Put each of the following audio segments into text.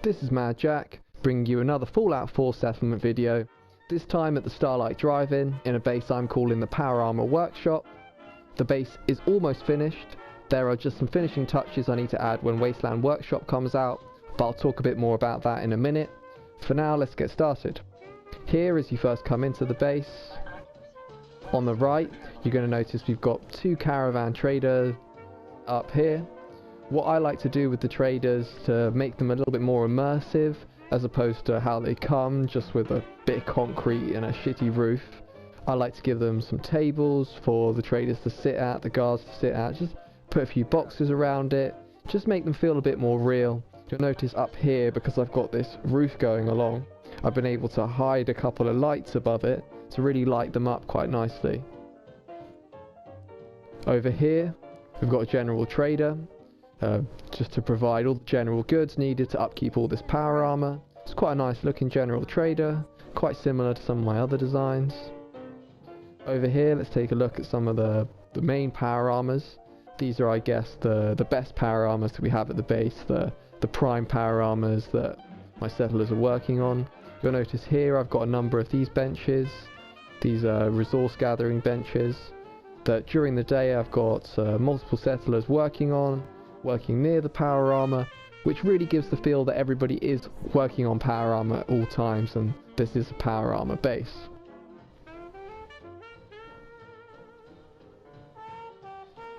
This is Mad Jack, bringing you another Fallout 4 settlement video, this time at the Starlight Drive-In, in a base I'm calling the Power Armor Workshop. The base is almost finished. There are just some finishing touches I need to add when Wasteland Workshop comes out, but I'll talk a bit more about that in a minute. For now, let's get started. Here, as you first come into the base, on the right, you're going to notice we've got two caravan traders up here. What I like to do with the traders to make them a little bit more immersive, as opposed to how they come just with a bit of concrete and a shitty roof, I like to give them some tables for the traders to sit at, the guards to sit at, just put a few boxes around it, just make them feel a bit more real. You'll notice up here, because I've got this roof going along, I've been able to hide a couple of lights above it to really light them up quite nicely. Over here, we've got a general trader, just to provide all the general goods needed to upkeep all this power armor. It's quite a nice looking general trader, quite similar to some of my other designs. Over here, let's take a look at some of the main power armors. These are, I guess, the best power armors that we have at the base, the prime power armors that my settlers are working on. You'll notice here I've got a number of these benches. These are resource gathering benches that during the day I've got multiple settlers working near the power armor, which really gives the feel that everybody is working on power armor at all times, and this is a power armor base.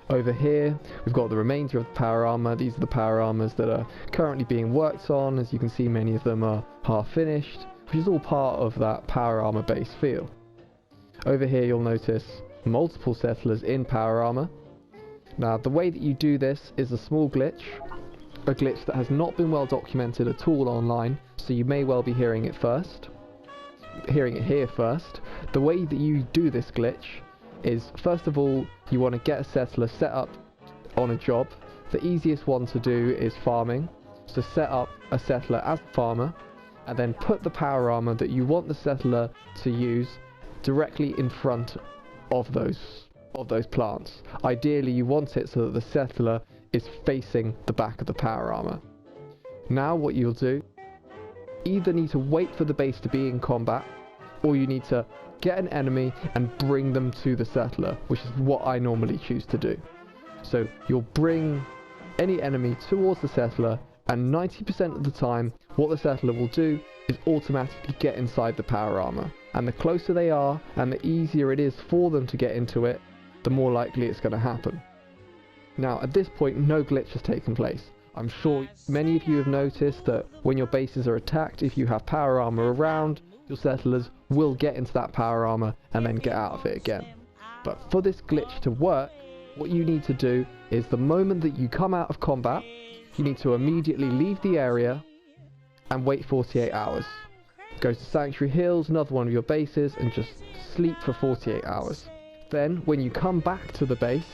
Over here, we've got the remainder of the power armor. These are the power armors that are currently being worked on. As you can see, many of them are half finished, which is all part of that power armor base feel. Over here, you'll notice multiple settlers in power armor. Now, the way that you do this is a small glitch, a glitch that has not been well documented at all online, so you may well be hearing it here first. The way that you do this glitch is, first of all, you want to get a settler set up on a job. The easiest one to do is farming, so set up a settler as a farmer, and then put the power armor that you want the settler to use directly in front of those plants. Ideally, you want it so that the settler is facing the back of the power armor. Now what you'll do, either need to wait for the base to be in combat, or you need to get an enemy and bring them to the settler, which is what I normally choose to do. So you'll bring any enemy towards the settler, and 90% of the time what the settler will do is automatically get inside the power armor. And the closer they are, and the easier it is for them to get into it, the more likely it's going to happen. Now, at this point, no glitch has taken place. I'm sure many of you have noticed that when your bases are attacked, if you have power armor around, your settlers will get into that power armor and then get out of it again. But for this glitch to work, what you need to do is, the moment that you come out of combat, you need to immediately leave the area and wait 48 hours. Go to Sanctuary Hills, another one of your bases, and just sleep for 48 hours. Then, when you come back to the base,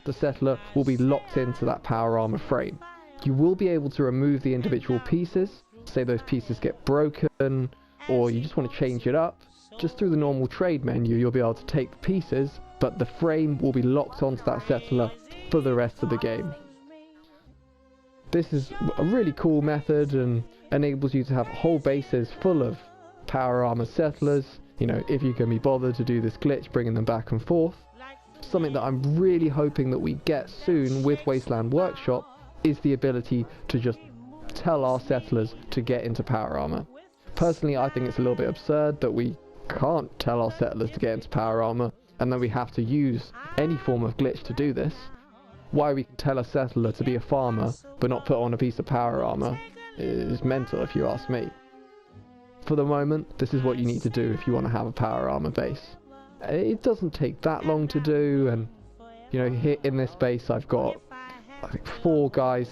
the settler will be locked into that power armor frame. You will be able to remove the individual pieces, say those pieces get broken, or you just want to change it up. Just through the normal trade menu, you'll be able to take the pieces, but the frame will be locked onto that settler for the rest of the game. This is a really cool method and enables you to have whole bases full of power armor settlers. You know, if you can be bothered to do this glitch, bringing them back and forth. Something that I'm really hoping that we get soon with Wasteland Workshop is the ability to just tell our settlers to get into power armor. Personally, I think it's a little bit absurd that we can't tell our settlers to get into power armor, and then we have to use any form of glitch to do this. Why we can tell a settler to be a farmer but not put on a piece of power armor is mental, if you ask me. For the moment, this is what you need to do if you want to have a power armor base. It doesn't take that long to do, and you know, here in this base I've got, I think, 4 guards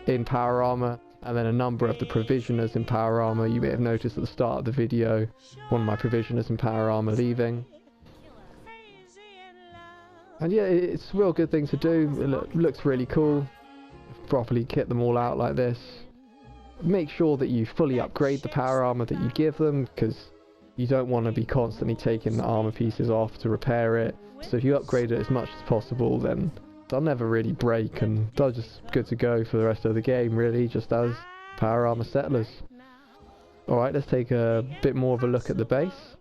in power armor, and then a number of the provisioners in power armor. You may have noticed at the start of the video one of my provisioners in power armor leaving. And yeah, it's a real good thing to do. It looks really cool. Properly kit them all out like this. Make sure that you fully upgrade the power armor that you give them, because you don't want to be constantly taking the armor pieces off to repair it. So if you upgrade it as much as possible, then they'll never really break, and they're just good to go for the rest of the game, really, just as power armor settlers. Alright, let's take a bit more of a look at the base.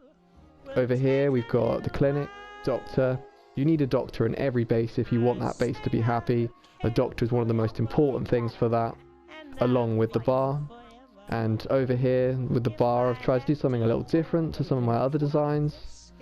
Over here we've got the clinic, doctor. You need a doctor in every base if you want that base to be happy. A doctor is one of the most important things for that, along with the bar. And over here with the bar, I've tried to do something a little different to some of my other designs.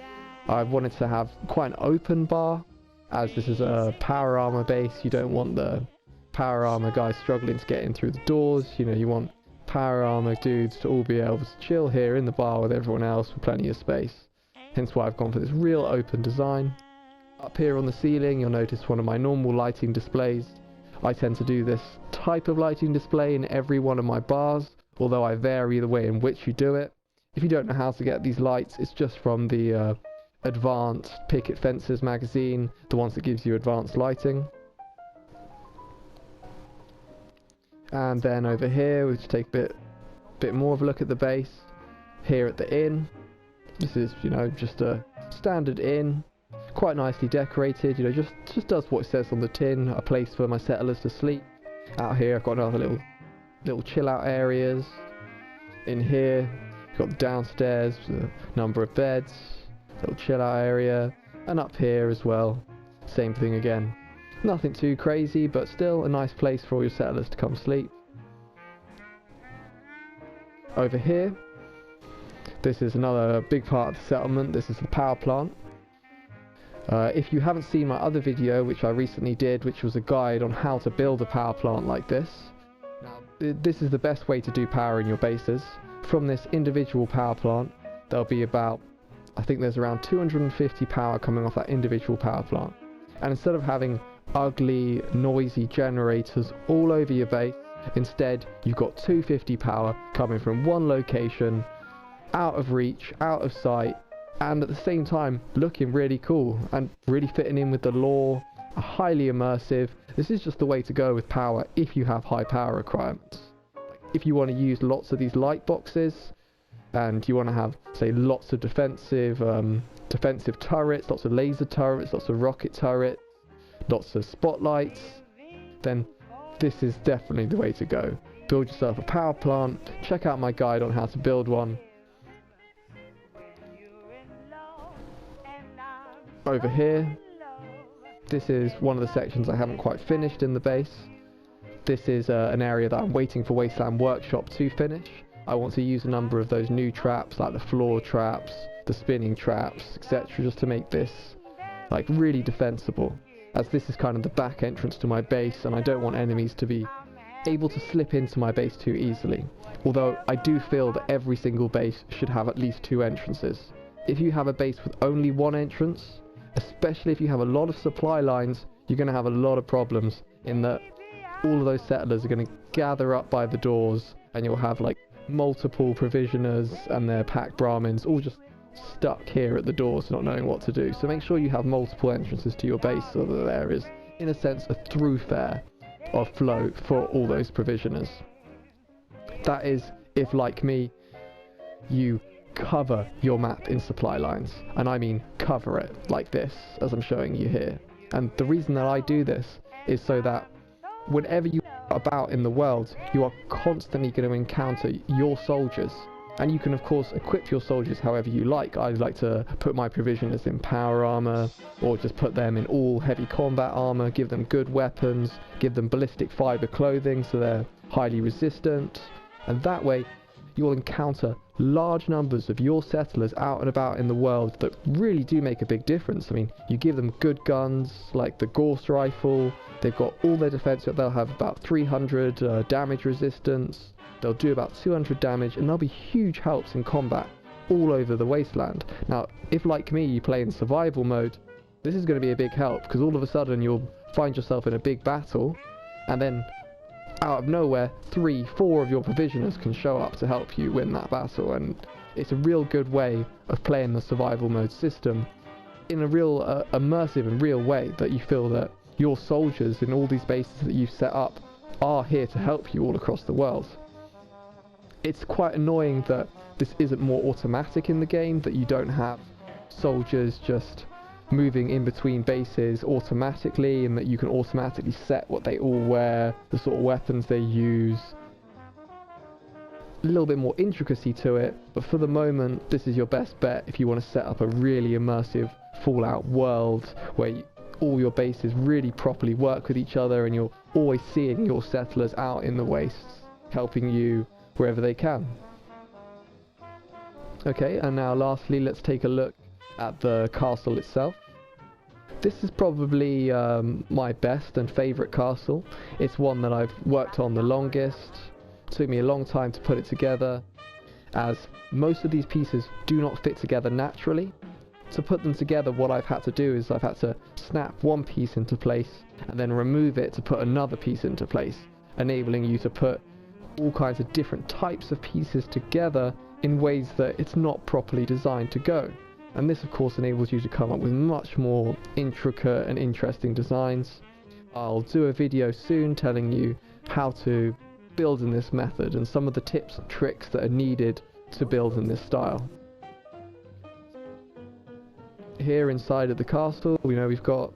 I've wanted to have quite an open bar, as this is a power armor base. You don't want the power armor guys struggling to get in through the doors. You know, you want power armor dudes to all be able to chill here in the bar with everyone else with plenty of space. Hence why I've gone for this real open design. Up here on the ceiling you'll notice one of my normal lighting displays. I tend to do this type of lighting display in every one of my bars, although I vary the way in which you do it. If you don't know how to get these lights, it's just from the Advanced Picket Fences magazine, the ones that gives you advanced lighting. And then over here we just take a bit more of a look at the base. Here at the inn, this is, you know, just a standard inn, quite nicely decorated, you know, just does what it says on the tin, a place for my settlers to sleep. Out here I've got another little chill out areas. In here you've got the downstairs, a number of beds, little chill out area, and up here as well, same thing again. Nothing too crazy, but still a nice place for all your settlers to come sleep. Over here, this is another big part of the settlement. This is the power plant. If you haven't seen my other video, which I recently did, which was a guide on how to build a power plant like this. Now, this is the best way to do power in your bases. From this individual power plant, there'll be about, I think there's around 250 power coming off that individual power plant. And instead of having ugly, noisy generators all over your base, instead you've got 250 power coming from one location, out of reach, out of sight, and at the same time looking really cool and really fitting in with the lore, highly immersive. This is just the way to go with power if you have high power requirements. If you want to use lots of these light boxes and you want to have, say, lots of defensive turrets, lots of laser turrets, lots of rocket turrets, lots of spotlights, then this is definitely the way to go. Build yourself a power plant, check out my guide on how to build one. Over here, this is one of the sections I haven't quite finished in the base. This is an area that I'm waiting for Wasteland Workshop to finish. I want to use a number of those new traps, like the floor traps, the spinning traps, etc., just to make this like really defensible, as this is kind of the back entrance to my base and I don't want enemies to be able to slip into my base too easily. Although I do feel that every single base should have at least 2 entrances. If you have a base with only 1 entrance, especially if you have a lot of supply lines, you're going to have a lot of problems in that all of those settlers are going to gather up by the doors and you'll have like multiple provisioners and their pack Brahmins all just stuck here at the doors not knowing what to do. So make sure you have multiple entrances to your base so that there is, in a sense, a thoroughfare of flow for all those provisioners. That is if, like me, you cover your map in supply lines, and I mean cover it like this as I'm showing you here. And the reason that I do this is so that whenever you are about in the world, you are constantly going to encounter your soldiers, and you can of course equip your soldiers however you like. I like to put my provisioners in power armor, or just put them in all heavy combat armor, give them good weapons, give them ballistic fiber clothing so they're highly resistant, and that way you'll encounter large numbers of your settlers out and about in the world that really do make a big difference. I mean, you give them good guns like the Gauss rifle, they've got all their defense, they'll have about 300 damage resistance, they'll do about 200 damage, and they'll be huge helps in combat all over the wasteland. Now, if like me you play in survival mode, this is going to be a big help, because all of a sudden you'll find yourself in a big battle, and then out of nowhere 3-4 of your provisioners can show up to help you win that battle. And it's a real good way of playing the survival mode system in a real immersive and real way, that you feel that your soldiers in all these bases that you've set up are here to help you all across the world. It's quite annoying that this isn't more automatic in the game, that you don't have soldiers just moving in between bases automatically, and that you can automatically set what they all wear, the sort of weapons they use. A little bit more intricacy to it, but for the moment this is your best bet if you want to set up a really immersive Fallout world where all your bases really properly work with each other, and you're always seeing your settlers out in the wastes helping you wherever they can. Okay, and now lastly let's take a look at the castle itself. This is probably my best and favourite castle. It's one that I've worked on the longest. It took me a long time to put it together, as most of these pieces do not fit together naturally. To put them together, what I've had to do is I've had to snap one piece into place and then remove it to put another piece into place, enabling you to put all kinds of different types of pieces together in ways that it's not properly designed to go. And this of course enables you to come up with much more intricate and interesting designs. I'll do a video soon telling you how to build in this method and some of the tips and tricks that are needed to build in this style. Here inside of the castle, we've got,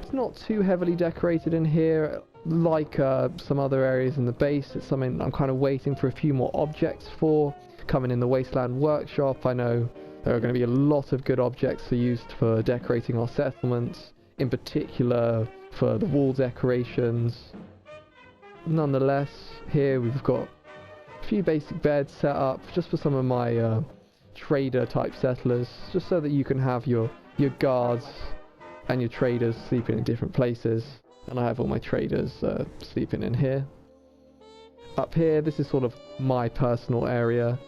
it's not too heavily decorated in here like some other areas in the base. It's something I'm kind of waiting for a few more objects for coming in the Wasteland Workshop. I know there are going to be a lot of good objects used for decorating our settlements, in particular for the wall decorations. Nonetheless, here we've got a few basic beds set up just for some of my trader type settlers, just so that you can have your guards and your traders sleeping in different places. And I have all my traders sleeping in here. Up here, this is sort of my personal area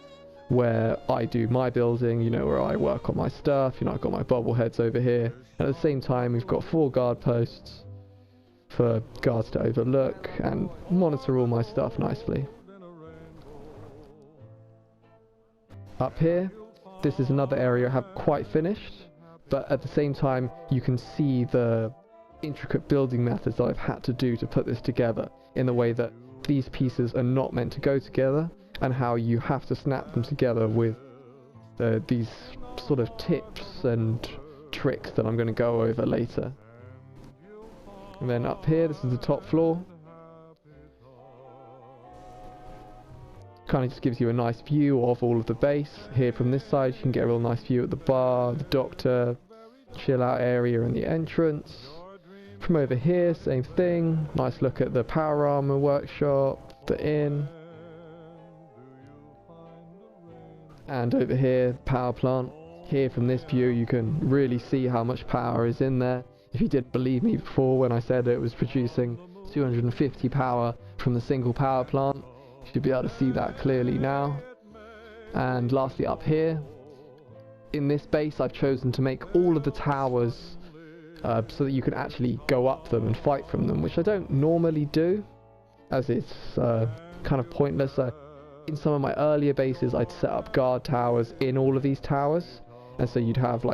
where I do my building, where I work on my stuff. I've got my bobbleheads over here, and at the same time we've got 4 guard posts for guards to overlook and monitor all my stuff nicely. Up here, this is another area I have quite finished, but at the same time you can see the intricate building methods that I've had to do to put this together, in the way that these pieces are not meant to go together, and how you have to snap them together with these sort of tips and tricks that I'm going to go over later. And then up here, this is the top floor. Kind of just gives you a nice view of all of the base. Here from this side you can get a real nice view at the bar, the doctor, chill out area and the entrance. From over here, same thing, nice look at the power armor workshop, the inn. And over here, power plant. Here from this view you can really see how much power is in there. If you didn't believe me before when I said it was producing 250 power from the single power plant, you should be able to see that clearly now. And lastly up here, in this base I've chosen to make all of the towers so that you can actually go up them and fight from them, which I don't normally do, as it's kind of pointless. In some of my earlier bases I'd set up guard towers in all of these towers, and so you'd have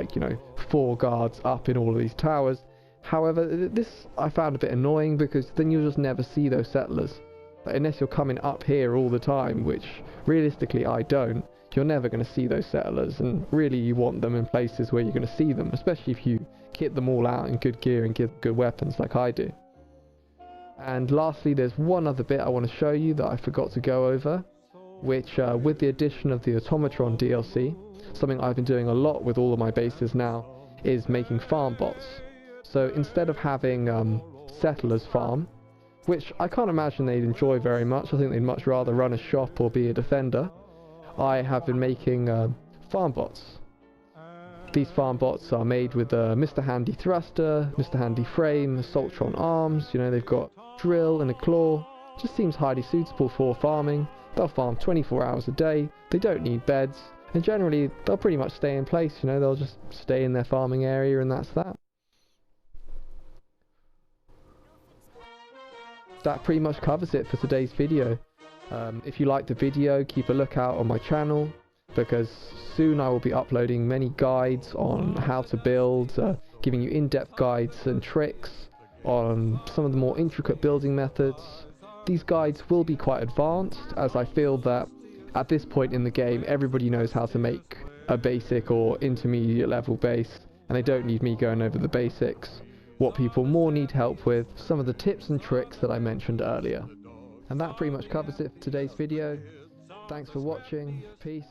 4 guards up in all of these towers. However, this I found a bit annoying, because then you'll just never see those settlers. Unless you're coming up here all the time, which realistically I don't, you're never going to see those settlers, and really you want them in places where you're going to see them, especially if you kit them all out in good gear and give good weapons like I do. And lastly, there's one other bit I want to show you that I forgot to go over, which with the addition of the Automatron DLC, something I've been doing a lot with all of my bases now is making farm bots. So instead of having settlers farm, which I can't imagine they'd enjoy very much, I think they'd much rather run a shop or be a defender, I have been making farm bots. These farm bots are made with Mr. Handy Thruster, Mr. Handy Frame, Assaultron arms. They've got drill and a claw. Just seems highly suitable for farming. They'll farm 24 hours a day, they don't need beds, and generally they'll pretty much stay in place. They'll just stay in their farming area, and that's that. That pretty much covers it for today's video. If you liked the video, keep a lookout on my channel, because soon I will be uploading many guides on how to build, giving you in-depth guides and tricks on some of the more intricate building methods. These guides will be quite advanced, as I feel that at this point in the game everybody knows how to make a basic or intermediate level base, and they don't need me going over the basics. What people more need help with, some of the tips and tricks that I mentioned earlier. And that pretty much covers it for today's video. Thanks for watching, peace.